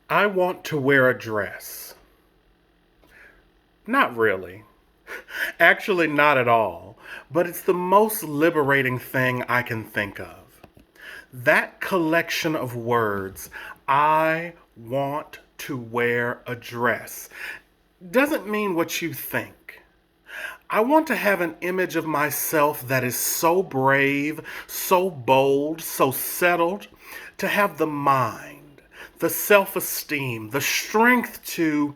I want to wear a dress. Not really. Actually, not at all. But it's the most liberating thing I can think of. That collection of words, I want to wear a dress, doesn't mean what you think. I want to have an image of myself that is so brave, so bold, so settled, to have the mind, the self-esteem, the strength to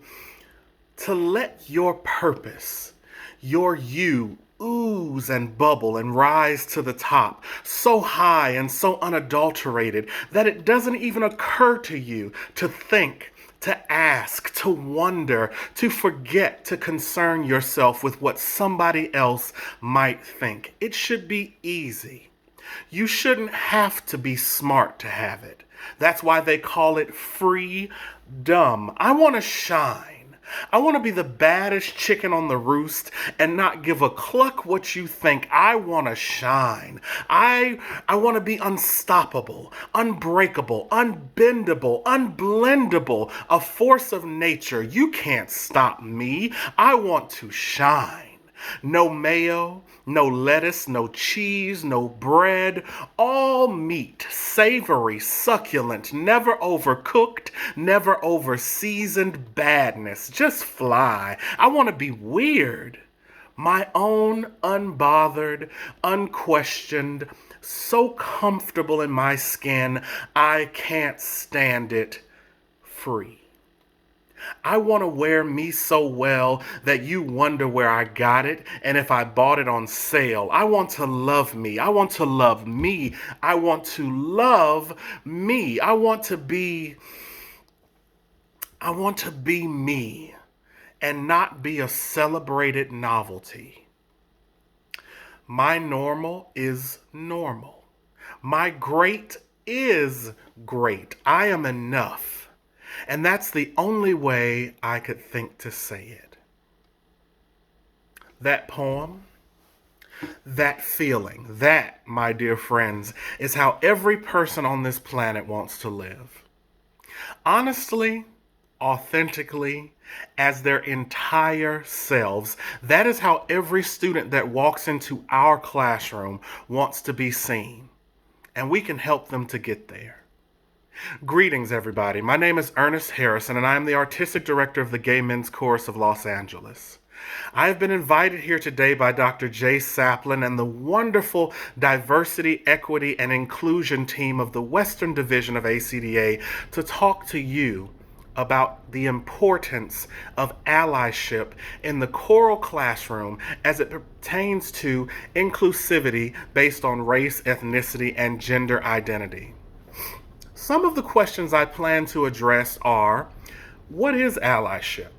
let your purpose, your you, ooze and bubble and rise to the top, so high and so unadulterated that it doesn't even occur to you to think, to ask, to wonder, to forget to concern yourself with what somebody else might think. It should be easy. You shouldn't have to be smart to have it. That's why they call it free dumb. I want to shine. I want to be the baddest chicken on the roost and not give a cluck what you think. I want to shine. I want to be unstoppable, unbreakable, unbendable, unblendable, a force of nature. You can't stop me. I want to shine. No mayo, no lettuce, no cheese, no bread, all meat, savory, succulent, never overcooked, never over-seasoned badness. Just fly. I want to be weird. My own unbothered, unquestioned, so comfortable in my skin, I can't stand it, free. I want to wear me so well that you wonder where I got it and if I bought it on sale. I want to love me. I want to love me. I want to love me. I want to be me and not be a celebrated novelty. My normal is normal. My great is great. I am enough. And that's the only way I could think to say it. That poem, that feeling, that, my dear friends, is how every person on this planet wants to live. Honestly, authentically, as their entire selves. That is how every student that walks into our classroom wants to be seen. And we can help them to get there. Greetings, everybody. My name is Ernest Harrison, and I am the Artistic Director of the Gay Men's Chorus of Los Angeles. I have been invited here today by Dr. Jay Saplin and the wonderful Diversity, Equity, and Inclusion team of the Western Division of ACDA to talk to you about the importance of allyship in the choral classroom as it pertains to inclusivity based on race, ethnicity, and gender identity. Some of the questions I plan to address are, what is allyship?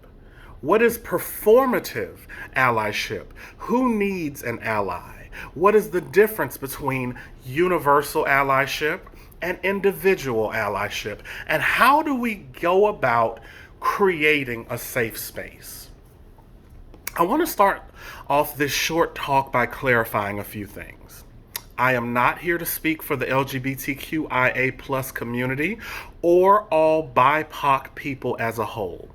What is performative allyship? Who needs an ally? What is the difference between universal allyship and individual allyship? And how do we go about creating a safe space? I want to start off this short talk by clarifying a few things. I am not here to speak for the LGBTQIA plus community or all BIPOC people as a whole.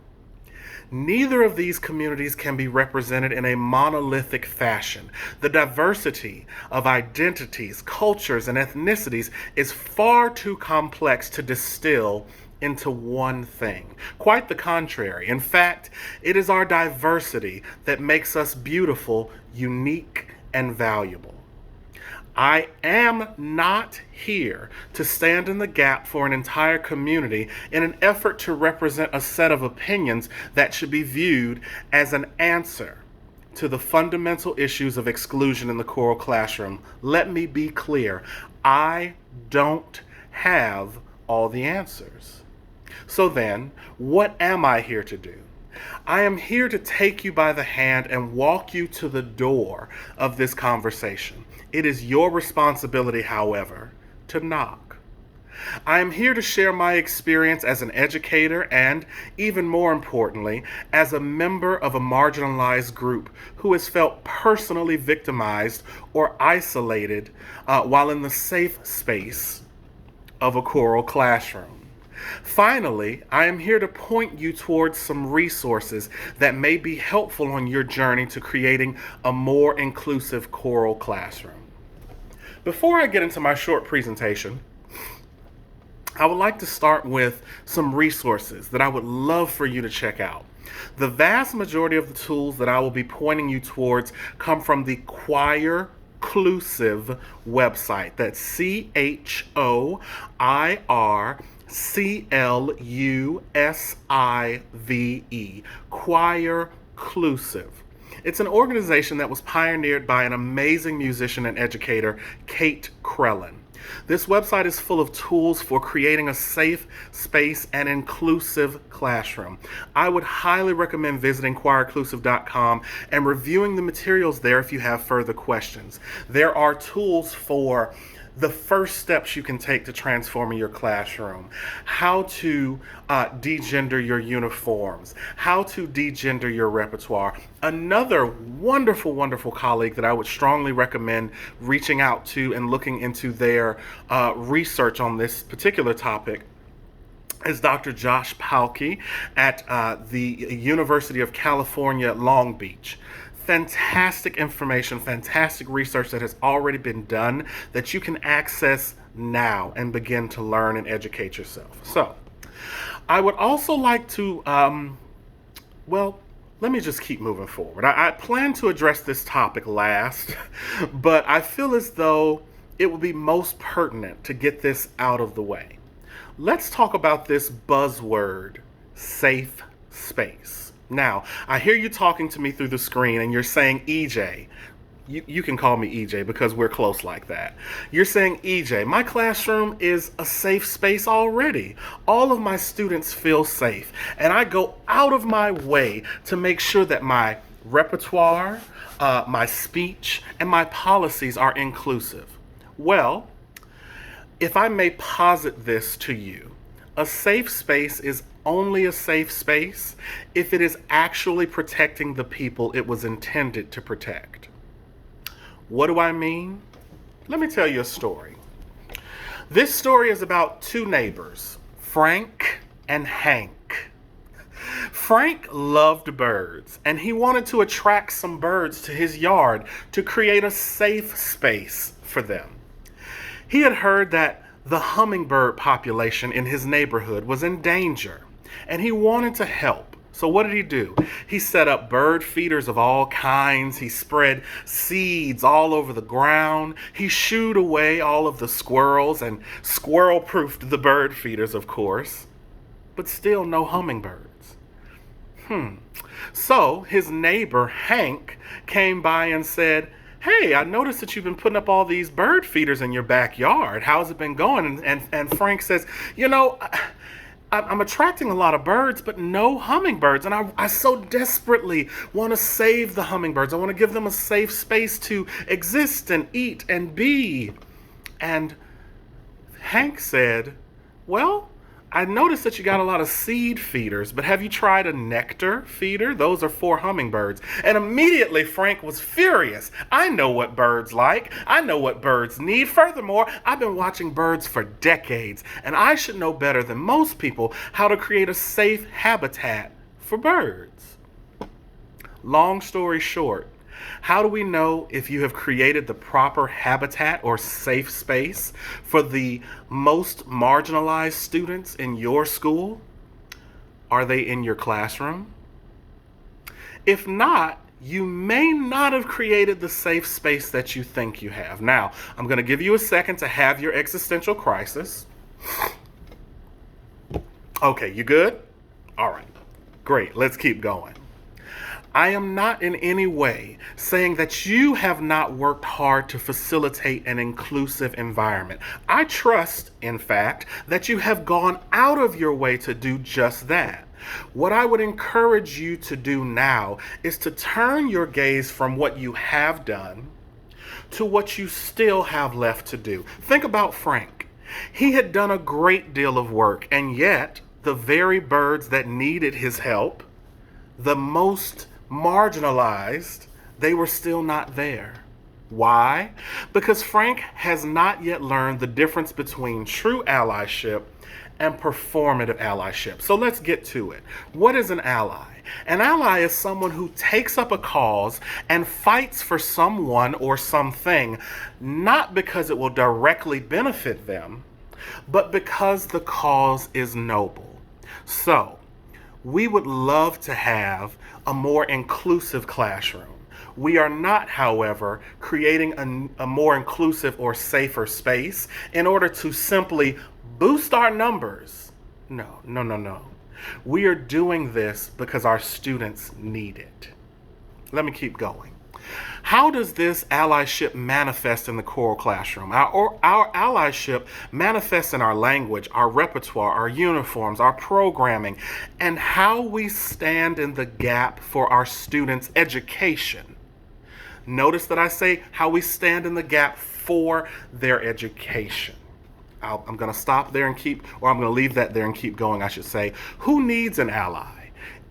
Neither of these communities can be represented in a monolithic fashion. The diversity of identities, cultures, and ethnicities is far too complex to distill into one thing. Quite the contrary. In fact, it is our diversity that makes us beautiful, unique, and valuable. I am not here to stand in the gap for an entire community in an effort to represent a set of opinions that should be viewed as an answer to the fundamental issues of exclusion in the choral classroom. Let me be clear. I don't have all the answers. So then, what am I here to do? I am here to take you by the hand and walk you to the door of this conversation. It is your responsibility, however, to knock. I am here to share my experience as an educator and, even more importantly, as a member of a marginalized group who has felt personally victimized or isolated while in the safe space of a choral classroom. Finally, I am here to point you towards some resources that may be helpful on your journey to creating a more inclusive choral classroom. Before I get into my short presentation, I would like to start with some resources that I would love for you to check out. The vast majority of the tools that I will be pointing you towards come from the Choirclusive website. That's Choirclusive. Choirclusive. It's an organization that was pioneered by an amazing musician and educator, Kate Krellin. This website is full of tools for creating a safe space and inclusive classroom. I would highly recommend visiting choirclusive.com and reviewing the materials there if you have further questions. There are tools for the first steps you can take to transforming your classroom, how to degender your uniforms, how to degender your repertoire. Another wonderful, wonderful colleague that I would strongly recommend reaching out to and looking into their research on this particular topic is Dr. Josh Palkey at the University of California, Long Beach. Fantastic information, fantastic research that has already been done that you can access now and begin to learn and educate yourself. So, I would also like to, let me just keep moving forward. I plan to address this topic last, but I feel as though it would be most pertinent to get this out of the way. Let's talk about this buzzword, safe space. Now, I hear you talking to me through the screen and you're saying, EJ, you can call me EJ because we're close like that. You're saying, EJ, my classroom is a safe space already. All of my students feel safe, and I go out of my way to make sure that my repertoire, my speech, and my policies are inclusive. Well, if I may posit this to you, a safe space is only a safe space if it is actually protecting the people it was intended to protect. What do I mean? Let me tell you a story. This story is about two neighbors, Frank and Hank. Frank loved birds, and he wanted to attract some birds to his yard to create a safe space for them. He had heard that the hummingbird population in his neighborhood was in danger, and he wanted to help. So what did he do? He set up bird feeders of all kinds. He spread seeds all over the ground. He shooed away all of the squirrels and squirrel-proofed the bird feeders, of course. But still no hummingbirds. So his neighbor, Hank, came by and said, "Hey, I noticed that you've been putting up all these bird feeders in your backyard. How's it been going?" And Frank says, I'm attracting a lot of birds, but no hummingbirds. And I so desperately want to save the hummingbirds. I want to give them a safe space to exist and eat and be. And Hank said, "Well, I noticed that you got a lot of seed feeders, but have you tried a nectar feeder? Those are for hummingbirds." And immediately Frank was furious. I know what birds like. I know what birds need. Furthermore, I've been watching birds for decades, and I should know better than most people how to create a safe habitat for birds. Long story short, how do we know if you have created the proper habitat or safe space for the most marginalized students in your school? Are they in your classroom? If not, you may not have created the safe space that you think you have. Now, I'm going to give you a second to have your existential crisis. Okay, you good? All right, great. Let's keep going. I am not in any way saying that you have not worked hard to facilitate an inclusive environment. I trust, in fact, that you have gone out of your way to do just that. What I would encourage you to do now is to turn your gaze from what you have done to what you still have left to do. Think about Frank. He had done a great deal of work, and yet the very birds that needed his help, the most marginalized, they were still not there. Why? Because Frank has not yet learned the difference between true allyship and performative allyship. So let's get to it. What is an ally? An ally is someone who takes up a cause and fights for someone or something, not because it will directly benefit them, but because the cause is noble. So, we would love to have a more inclusive classroom. We are not, however, creating a more inclusive or safer space in order to simply boost our numbers. No, no, no, no. We are doing this because our students need it. Let me keep going. How does this allyship manifest in the choral classroom? Our allyship manifests in our language, our repertoire, our uniforms, our programming, and how we stand in the gap for our students' education. Notice that I say how we stand in the gap for their education. I'm going to stop there and I'm going to leave that there and keep going, I should say. Who needs an ally?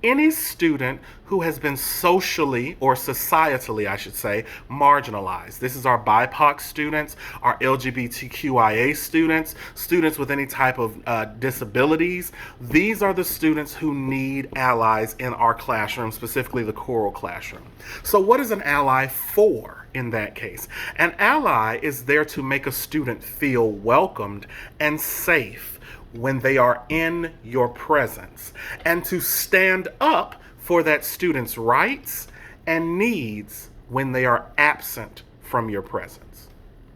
Any student who has been socially or societally, I should say, marginalized. This is our BIPOC students, our LGBTQIA students, students with any type of disabilities. These are the students who need allies in our classroom, specifically the choral classroom. So what is an ally for in that case? An ally is there to make a student feel welcomed and safe when they are in your presence, and to stand up for that student's rights and needs when they are absent from your presence.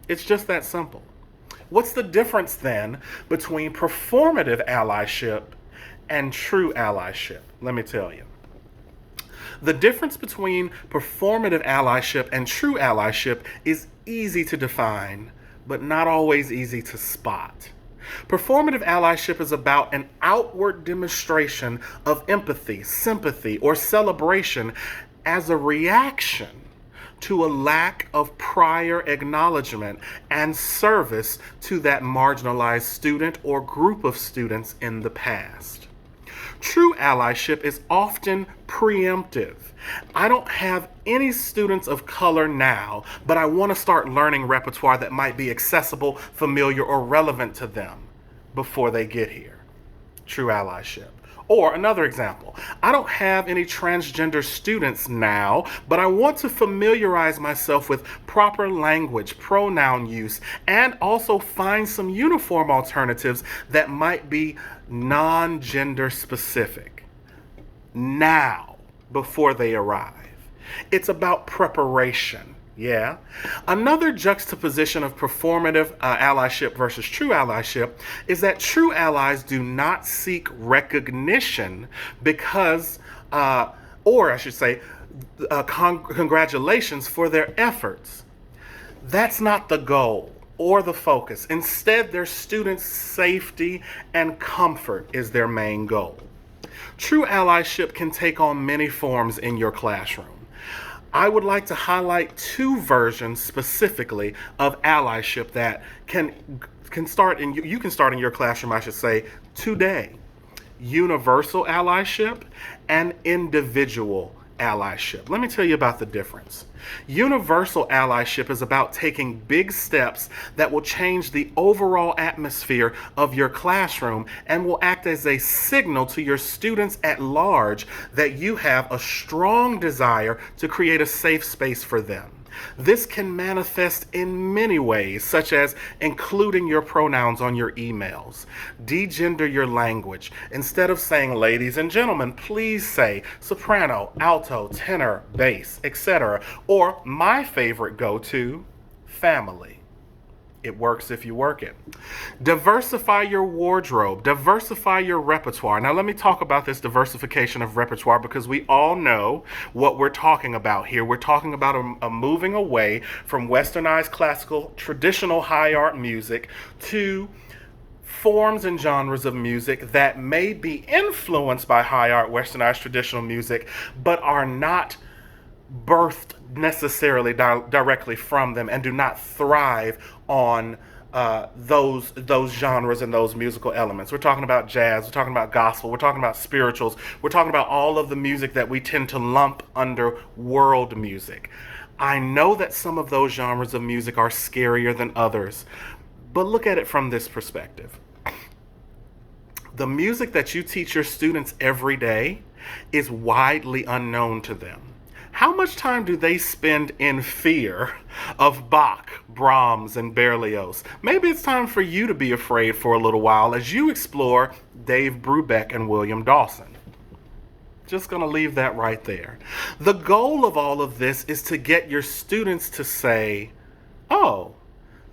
It's just that simple. What's the difference then between performative allyship and true allyship? Let me tell you. The difference between performative allyship and true allyship is easy to define, but not always easy to spot. Performative allyship is about an outward demonstration of empathy, sympathy, or celebration as a reaction to a lack of prior acknowledgement and service to that marginalized student or group of students in the past. True allyship is often preemptive. I don't have any students of color now, but I want to start learning repertoire that might be accessible, familiar, or relevant to them before they get here. True allyship. Or another example, I don't have any transgender students now, but I want to familiarize myself with proper language, pronoun use, and also find some uniform alternatives that might be non-gender specific now before they arrive. It's about preparation. Yeah. Another juxtaposition of performative allyship versus true allyship is that true allies do not seek recognition because, or I should say, congratulations for their efforts. That's not the goal or the focus. Instead, their students' safety and comfort is their main goal. True allyship can take on many forms in your classroom. I would like to highlight two versions specifically of allyship that can start in you can start in your classroom, I should say, today. Universal allyship and individual allyship. Let me tell you about the difference. Universal allyship is about taking big steps that will change the overall atmosphere of your classroom and will act as a signal to your students at large that you have a strong desire to create a safe space for them. This can manifest in many ways, such as including your pronouns on your emails, degender your language. Instead of saying ladies and gentlemen, please say soprano, alto, tenor, bass, etc. Or my favorite go-to, family. It works if you work it. Diversify your wardrobe. Diversify your repertoire. Now let me talk about this diversification of repertoire because we all know what we're talking about here. We're talking about a moving away from westernized classical traditional high art music to forms and genres of music that may be influenced by high art westernized traditional music but are not birthed necessarily directly from them and do not thrive on those genres and those musical elements. We're talking about jazz, we're talking about gospel, we're talking about spirituals, we're talking about all of the music that we tend to lump under world music. I know that some of those genres of music are scarier than others, but look at it from this perspective. The music that you teach your students every day is widely unknown to them. How much time do they spend in fear of Bach, Brahms, and Berlioz? Maybe it's time for you to be afraid for a little while as you explore Dave Brubeck and William Dawson. Just going to leave that right there. The goal of all of this is to get your students to say, oh,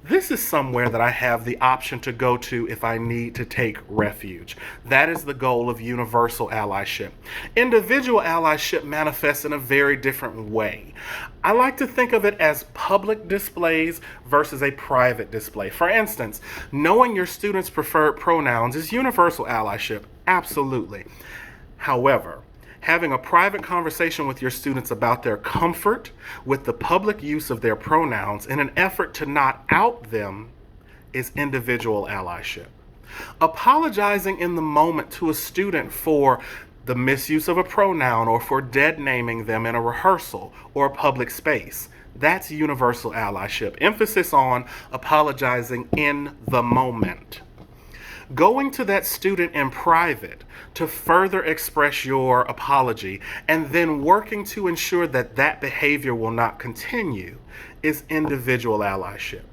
this is somewhere that I have the option to go to if I need to take refuge. That is the goal of universal allyship. Individual allyship manifests in a very different way. I like to think of it as public displays versus a private display. For instance, knowing your students' preferred pronouns is universal allyship, absolutely. However, having a private conversation with your students about their comfort with the public use of their pronouns in an effort to not out them is individual allyship. Apologizing in the moment to a student for the misuse of a pronoun or for dead naming them in a rehearsal or a public space, that's universal allyship. Emphasis on apologizing in the moment. Going to that student in private to further express your apology and then working to ensure that that behavior will not continue is individual allyship.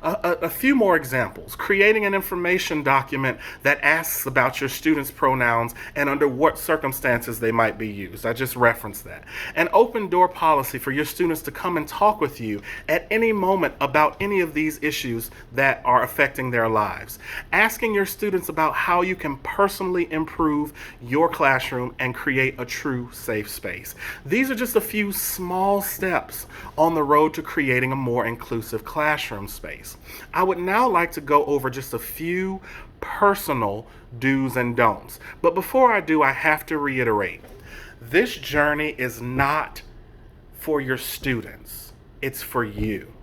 A few more examples. Creating an information document that asks about your students' pronouns and under what circumstances they might be used. I just referenced that. An open door policy for your students to come and talk with you at any moment about any of these issues that are affecting their lives. Asking your students about how you can personally improve your classroom and create a true safe space. These are just a few small steps on the road to creating a more inclusive classroom space. I would now like to go over just a few personal do's and don'ts. But before I do, I have to reiterate, this journey is not for your students, it's for you.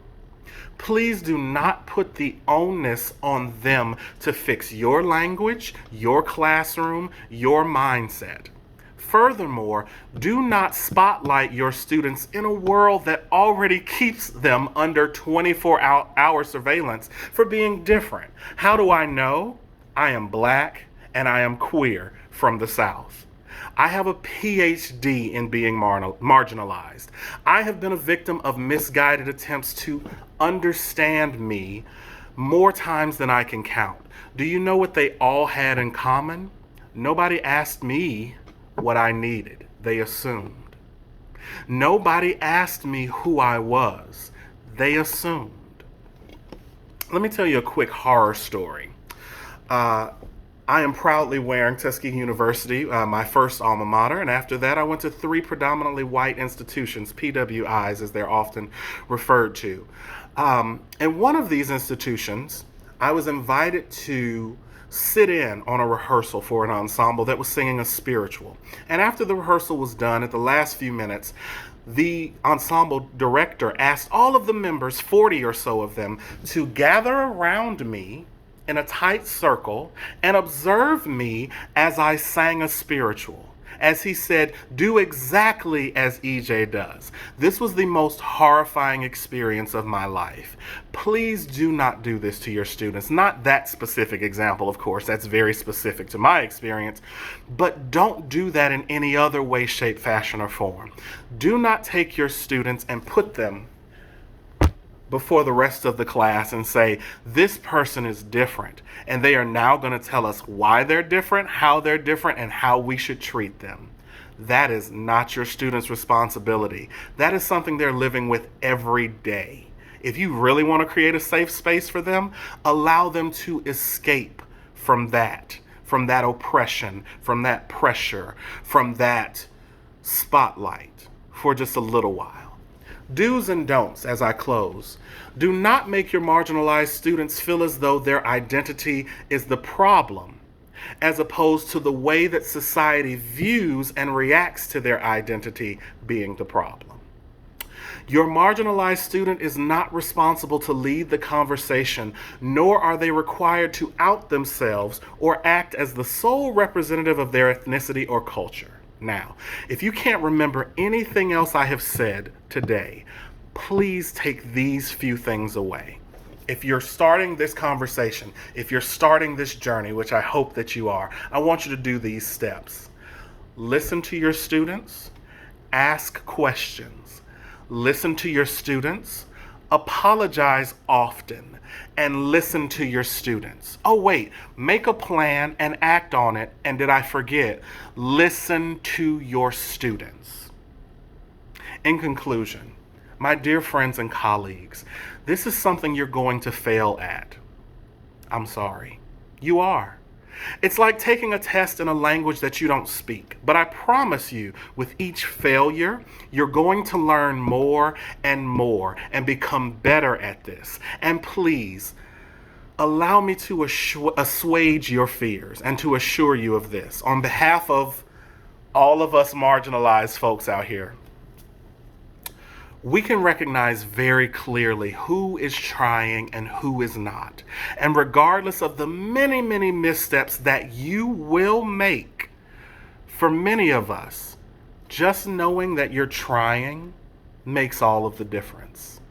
Please do not put the onus on them to fix your language, your classroom, your mindset. Furthermore, do not spotlight your students in a world that already keeps them under 24-hour surveillance for being different. How do I know? I am Black and I am queer from the South. I have a PhD in being marginalized. I have been a victim of misguided attempts to understand me more times than I can count. Do you know what they all had in common? Nobody asked me what I needed. They assumed. Nobody asked me who I was. They assumed. Let me tell you a quick horror story. I am proudly wearing Tuskegee University, my first alma mater, and after that I went to 3 predominantly white institutions, PWIs as they're often referred to. In one of these institutions, I was invited to sit in on a rehearsal for an ensemble that was singing a spiritual. And after the rehearsal was done, at the last few minutes, the ensemble director asked all of the members, 40 or so of them, to gather around me in a tight circle and observe me as I sang a spiritual. As he said, do exactly as EJ does. This was the most horrifying experience of my life. Please do not do this to your students. Not that specific example, of course. That's very specific to my experience. But don't do that in any other way, shape, fashion, or form. Do not take your students and put them before the rest of the class and say, this person is different. And they are now going to tell us why they're different, and how we should treat them. That is not your students' responsibility. That is something they're living with every day. If you really want to create a safe space for them, allow them to escape from that oppression, from that pressure, from that spotlight for just a little while. Do's and don'ts as I close. Do not make your marginalized students feel as though their identity is the problem, as opposed to the way that society views and reacts to their identity being the problem. Your marginalized student is not responsible to lead the conversation, nor are they required to out themselves or act as the sole representative of their ethnicity or culture. Now, if you can't remember anything else I have said today, please take these few things away. If you're starting this conversation, if you're starting this journey, which I hope that you are, I want you to do these steps. Listen to your students, ask questions, listen to your students, apologize often, and listen to your students. Oh, wait, make a plan and act on it. And did I forget? Listen to your students. In conclusion, my dear friends and colleagues, this is something you're going to fail at. I'm sorry. You are. It's like taking a test in a language that you don't speak. But I promise you, with each failure, you're going to learn more and become better at this. And please, allow me to assuage your fears and to assure you of this on behalf of all of us marginalized folks out here. We can recognize very clearly who is trying and who is not. And regardless of the many, many missteps that you will make, for many of us, just knowing that you're trying makes all of the difference.